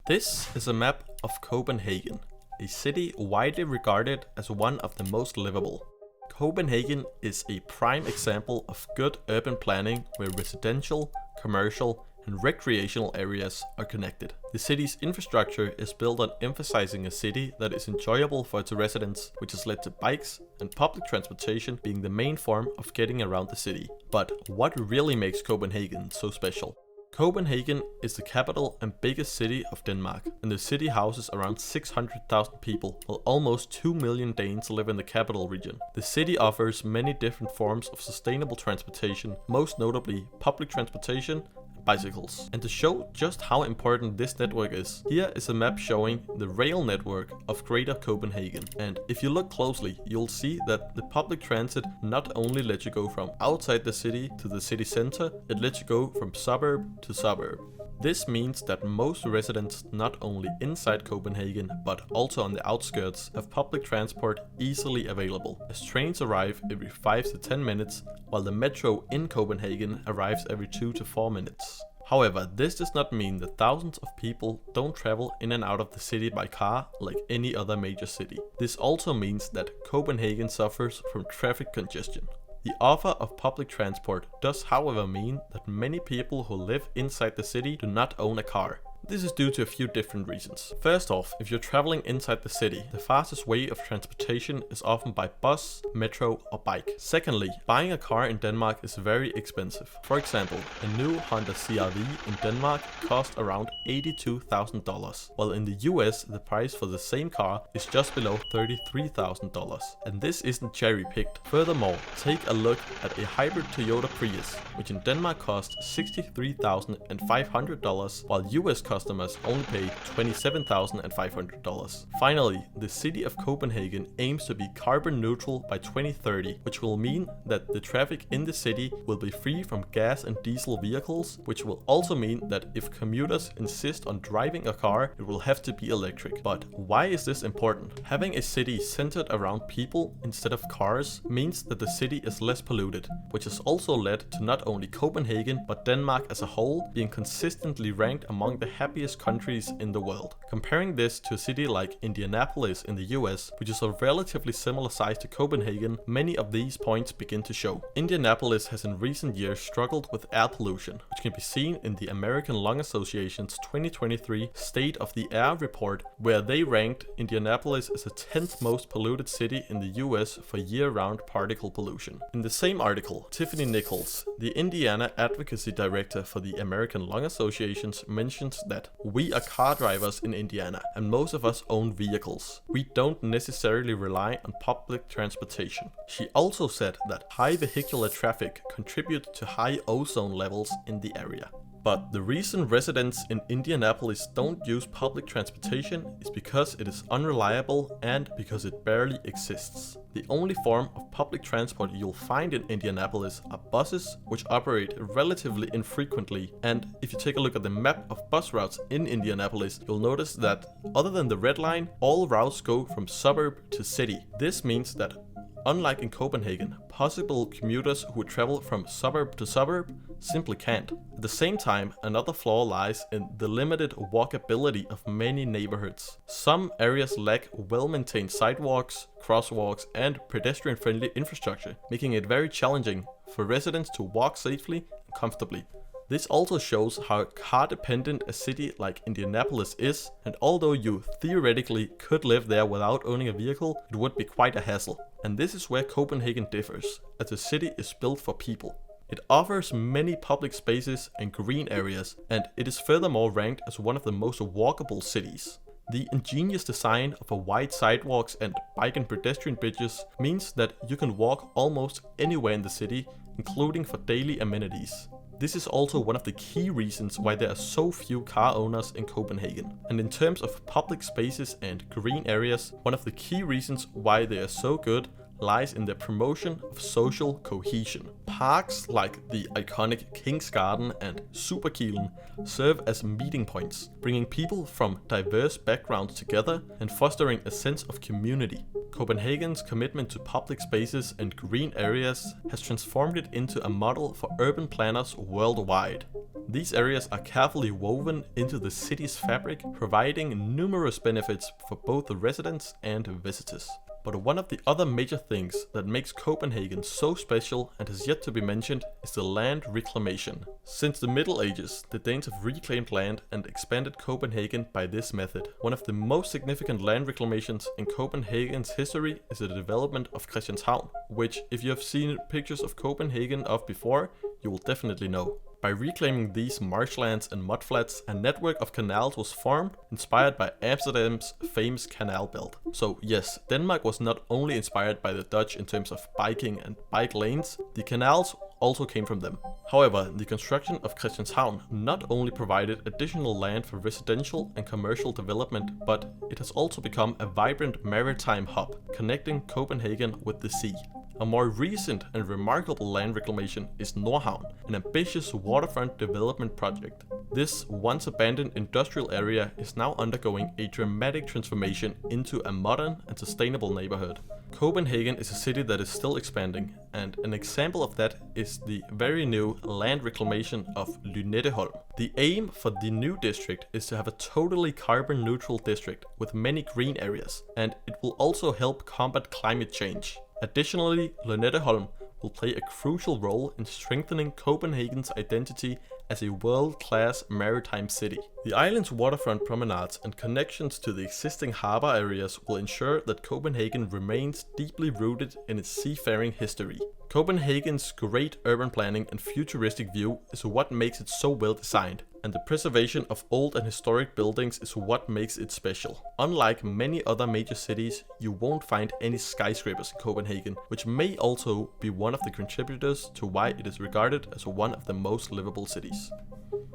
This is a map of Copenhagen, a city widely regarded as one of the most livable. Copenhagen is a prime example of good urban planning where residential, commercial, and recreational areas are connected. The city's infrastructure is built on emphasizing a city that is enjoyable for its residents, which has led to bikes and public transportation being the main form of getting around the city. But what really makes Copenhagen so special? Copenhagen is the capital and biggest city of Denmark, and the city houses around 600,000 people, while almost 2 million Danes live in the capital region. The city offers many different forms of sustainable transportation, most notably public transportation, bicycles. And to show just how important this network is, here is a map showing the rail network of Greater Copenhagen. And if you look closely, you'll see that the public transit not only lets you go from outside the city to the city center, it lets you go from suburb to suburb. This means that most residents not only inside Copenhagen but also on the outskirts have public transport easily available, as trains arrive every 5 to 10 minutes while the metro in Copenhagen arrives every 2 to 4 minutes. However, this does not mean that thousands of people don't travel in and out of the city by car like any other major city. This also means that Copenhagen suffers from traffic congestion. The offer of public transport does, however, mean that many people who live inside the city do not own a car. This is due to a few different reasons. First off, if you're traveling inside the city, the fastest way of transportation is often by bus, metro, or bike. Secondly, buying a car in Denmark is very expensive. For example, a new Honda CR-V in Denmark costs around $82,000, while in the US the price for the same car is just below $33,000. And this isn't cherry-picked. Furthermore, take a look at a hybrid Toyota Prius, which in Denmark costs $63,500, while US customers only pay $27,500. Finally, the city of Copenhagen aims to be carbon neutral by 2030, which will mean that the traffic in the city will be free from gas and diesel vehicles, which will also mean that if commuters insist on driving a car, it will have to be electric. But why is this important? Having a city centered around people instead of cars means that the city is less polluted, which has also led to not only Copenhagen but Denmark as a whole being consistently ranked among the happiest countries in the world. Comparing this to a city like Indianapolis in the US, which is a relatively similar size to Copenhagen, many of these points begin to show. Indianapolis has in recent years struggled with air pollution, which can be seen in the American Lung Association's 2023 State of the Air report, where they ranked Indianapolis as the 10th most polluted city in the US for year-round particle pollution. In the same article, Tiffany Nichols, the Indiana Advocacy Director for the American Lung Association, mentions that we are car drivers in Indiana and most of us own vehicles. We don't necessarily rely on public transportation. She also said that high vehicular traffic contributes to high ozone levels in the area. But the reason residents in Indianapolis don't use public transportation is because it is unreliable and because it barely exists. The only form of public transport you'll find in Indianapolis are buses, which operate relatively infrequently. And if you take a look at the map of bus routes in Indianapolis, you'll notice that other than the red line, all routes go from suburb to city. This means that unlike in Copenhagen, possible commuters who would travel from suburb to suburb simply can't. At the same time, another flaw lies in the limited walkability of many neighborhoods. Some areas lack well-maintained sidewalks, crosswalks, and pedestrian-friendly infrastructure, making it very challenging for residents to walk safely and comfortably. This also shows how car-dependent a city like Indianapolis is, and although you theoretically could live there without owning a vehicle, it would be quite a hassle. And this is where Copenhagen differs, as the city is built for people. It offers many public spaces and green areas, and it is furthermore ranked as one of the most walkable cities. The ingenious design of wide sidewalks and bike and pedestrian bridges means that you can walk almost anywhere in the city, including for daily amenities. This is also one of the key reasons why there are so few car owners in Copenhagen. And in terms of public spaces and green areas, one of the key reasons why they are so good lies in the promotion of social cohesion. Parks like the iconic King's Garden and Superkilen serve as meeting points, bringing people from diverse backgrounds together and fostering a sense of community. Copenhagen's commitment to public spaces and green areas has transformed it into a model for urban planners worldwide. These areas are carefully woven into the city's fabric, providing numerous benefits for both the residents and visitors. But one of the other major things that makes Copenhagen so special and has yet to be mentioned is the land reclamation. Since the Middle Ages, the Danes have reclaimed land and expanded Copenhagen by this method. One of the most significant land reclamations in Copenhagen's history is the development of Christianshavn, which, if you have seen pictures of Copenhagen of before, you will definitely know. By reclaiming these marshlands and mudflats, a network of canals was formed, inspired by Amsterdam's famous canal belt. So yes, Denmark was not only inspired by the Dutch in terms of biking and bike lanes, the canals also came from them. However, the construction of Christianshavn not only provided additional land for residential and commercial development, but it has also become a vibrant maritime hub, connecting Copenhagen with the sea. A more recent and remarkable land reclamation is Nordhavn, an ambitious waterfront development project. This once abandoned industrial area is now undergoing a dramatic transformation into a modern and sustainable neighborhood. Copenhagen is a city that is still expanding, and an example of that is the very new land reclamation of Lynetteholm. The aim for the new district is to have a totally carbon neutral district with many green areas, and it will also help combat climate change. Additionally, Lynetteholm will play a crucial role in strengthening Copenhagen's identity as a world-class maritime city. The island's waterfront promenades and connections to the existing harbour areas will ensure that Copenhagen remains deeply rooted in its seafaring history. Copenhagen's great urban planning and futuristic view is what makes it so well designed, and the preservation of old and historic buildings is what makes it special. Unlike many other major cities, you won't find any skyscrapers in Copenhagen, which may also be one of the contributors to why it is regarded as one of the most livable cities.